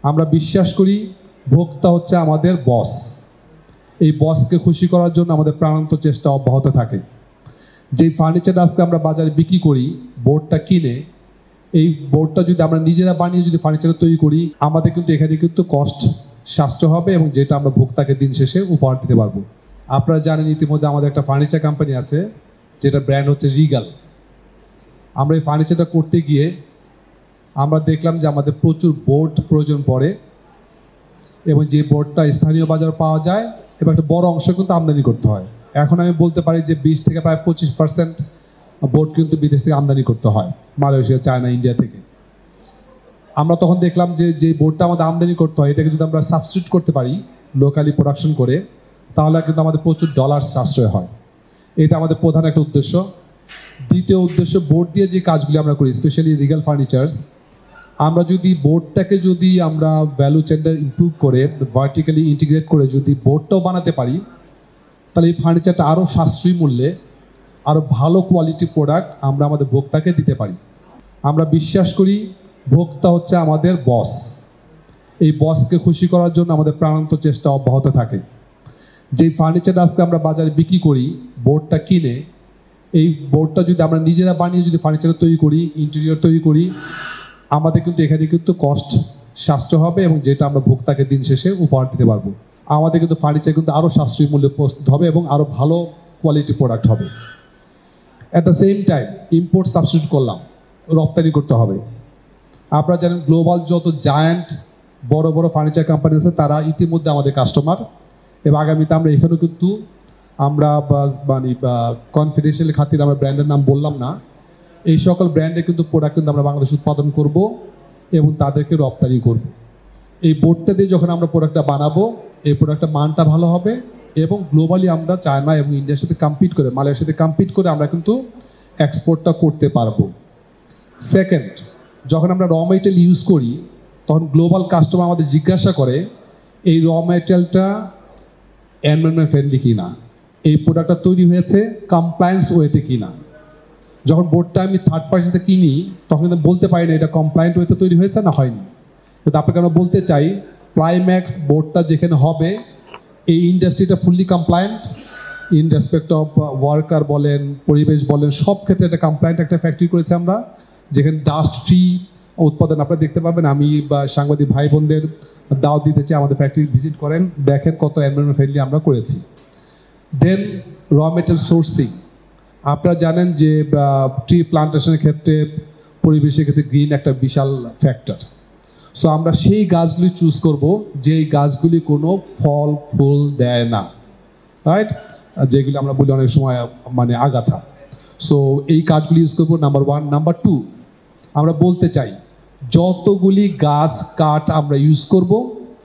আমরা বিশ্বাস করি ভোক্তা হচ্ছে আমাদের বস। এই বসকে খুশি করার জন্য আমাদের প্রাণান্ত চেষ্টা অব্যাহত থাকে। যেই ফার্নিচারটা আজকে আমরা বাজারে বিক্রি করি, বোর্ডটা কিনে, এই বোর্ডটা যদি আমরা নিজেরা বানিয়ে যদি ফার্নিচার তৈরি করি, আমাদের কিন্তু এখানে কিন্তু কস্ট সাশ্রয় হবে এবং যেটা আমরা ভোক্তাকে দিন শেষে উপহার দিতে পারবো। আপনারা জানেন ইতিমধ্যে আমাদের একটা ফার্নিচার কোম্পানি আছে, যেটা ব্র্যান্ড হচ্ছে রিগাল। আমরা এই ফার্নিচারটা করতে গিয়ে আমরা দেখলাম যে আমাদের প্রচুর বোর্ড প্রয়োজন পড়ে এবং যে বোর্ডটা স্থানীয় বাজারে পাওয়া যায় এবং একটা বড় অংশ কিন্তু আমদানি করতে হয়। এখন আমি বলতে পারি যে 20 থেকে প্রায় 25% বোর্ড কিন্তু বিদেশ থেকে আমদানি করতে হয়, মালয়েশিয়া, চায়না, ইন্ডিয়া থেকে। আমরা তখন দেখলাম যে যে বোর্ডটা আমাদের আমদানি করতে হয়, এটাকে যদি আমরা সাবস্টিটিউট করতে পারি লোকালি প্রোডাকশন করে, তাহলে কিন্তু আমাদের প্রচুর ডলার সাশ্রয় হয়। এটা আমাদের প্রধান একটা উদ্দেশ্য। দ্বিতীয় উদ্দেশ্য, বোর্ড দিয়ে যে কাজগুলি আমরা করি, স্পেশালি রিগাল ফার্নিচার্স, আমরা যদি বোর্ডটাকে যদি আমরা ভ্যালু চেনটা ইমপ্রুভ করে ভার্টিক্যালি ইন্টিগ্রেট করে যদি বোর্ডটাও বানাতে পারি, তাহলে এই ফার্নিচারটা আরও সাশ্রয়ী মূল্যে আরও ভালো কোয়ালিটি প্রোডাক্ট আমরা আমাদের ভোক্তাকে দিতে পারি। আমরা বিশ্বাস করি ভোক্তা হচ্ছে আমাদের বস। এই বসকে খুশি করার জন্য আমাদের প্রাণান্ত চেষ্টা অব্যাহত থাকে। যেই ফার্নিচারটা আজকে আমরা বাজারে বিক্রি করি, বোর্ডটা কিনে, এই বোর্ডটা যদি আমরা নিজেরা বানিয়ে যদি ফার্নিচার তৈরি করি, ইন্টেরিয়র তৈরি করি, আমাদের কিন্তু এখানে কিন্তু কস্ট সাশ্রয় হবে এবং যেটা আমরা ভোক্তাকে দিন শেষে উপহার দিতে পারবো। আমাদের কিন্তু ফার্নিচার কিন্তু আরও সাশ্রয়ী মূল্যে প্রস্তুত হবে এবং আরও ভালো কোয়ালিটি প্রোডাক্ট হবে। At the same time import substitute করলাম, রপ্তানি করতে হবে। আপনারা জানেন গ্লোবাল যত জায়ান্ট বড় বড় ফার্নিচার কোম্পানি আছে, তারা ইতিমধ্যে আমাদের কাস্টমার এবং আগামীতে আমরা এখানেও কিন্তু আমরা মানে কনফিডেন্সিয়াল খাতির আমরা ব্র্যান্ডের নাম বললাম না, এই সকল ব্র্যান্ডে কিন্তু প্রোডাক্ট কিন্তু আমরা বাংলাদেশ উৎপাদন করব এবং তাদেরকে রপ্তানি করব। এই বোর্ডটা দিয়ে যখন আমরা প্রোডাক্টটা বানাবো, এই প্রোডাক্টটা মানটা ভালো হবে এবং গ্লোবালি আমরা চায়না এবং ইন্ডিয়ার সাথে কম্পিট করে, মালয়েশিয়ার সাথে কম্পিট করে আমরা কিন্তু এক্সপোর্টটা করতে পারবো। সেকেন্ড, যখন আমরা র মেটেরিয়াল ইউজ করি, তখন গ্লোবাল কাস্টমার আমাদের জিজ্ঞাসা করে এই র মেটেরিয়ালটা এনভায়রনমেন্ট ফ্রেন্ডলি কিনা, এই প্রোডাক্টটা তৈরি হয়েছে কমপ্লায়েন্স ওয়েতে কিনা। যখন বোর্ডটা আমি থার্ড পার্টিতে কিনি, তখন কিন্তু বলতে পারি না এটা কমপ্লায়েন্ট ওয়েতে তৈরি হয়েছে না হয়নি। কিন্তু আপনাকে আমরা বলতে চাই প্লাইম্যাক্স বোর্ডটা যেখানে হবে, এই ইন্ডাস্ট্রিটা fully compliant in respect of worker বলেন, পরিবেশ বলেন, সব ক্ষেত্রে একটা কমপ্লায়েন্ট একটা ফ্যাক্টরি করেছে আমরা, যেখানে ডাস্ট ফ্রি উৎপাদন আপনারা দেখতে পাবেন। আমি বা সাংবাদিক ভাই বোনদের দাওয়াত দিতে চাই, আমাদের ফ্যাক্টরি ভিজিট করেন, দেখেন কত এনভায়রনমেন্ট ফ্রেন্ডলি আমরা করেছি। দেন র মেটেরিয়াল সোর্সিং, আপনারা জানেন যে ট্রি প্লান্টেশনের ক্ষেত্রে পরিবেশের ক্ষেত্রে গ্রিন একটা বিশাল ফ্যাক্টর। সো আমরা সেই গাছগুলি চুজ করব যেই গাছগুলি কোনো ফল ফুল দেয় না, রাইট, যেগুলি আমরা বলি অনেক সময় মানে আগাছা। সো এই কাঠগুলি ইউজ করবো, নাম্বার 1। নাম্বার 2, আমরা বলতে চাই যতগুলি গাছ কাঠ আমরা ইউজ করব,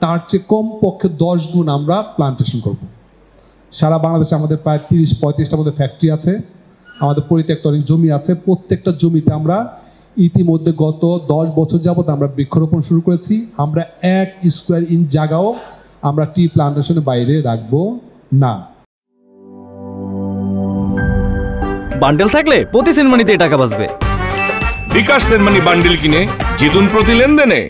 তার চেয়ে কমপক্ষে 10 গুণ আমরা প্লান্টেশন করব। সারা বাংলাদেশে আমাদের প্রায় 30-35টার মধ্যে ফ্যাক্টরি আছে, আমাদের পরিত্যক্ত অনেক জমি আছে। প্রত্যেকটা জমিতে আমরা ইতিমধ্যে গত 10 বছর যাবত আমরা বৃক্ষরোপণ শুরু করেছি। আমরা 1 স্কোয়ার ইঞ্চ জায়গাও আমরা টি প্লান্টেশনের বাইরে রাখবো না। বান্ডেল থাকলে প্রতি সেনমানিতে টাকা বাঁচবে। বিকাশ সেনমানি বান্ডেল কিনে জিতুন প্রতি লেনদেনে।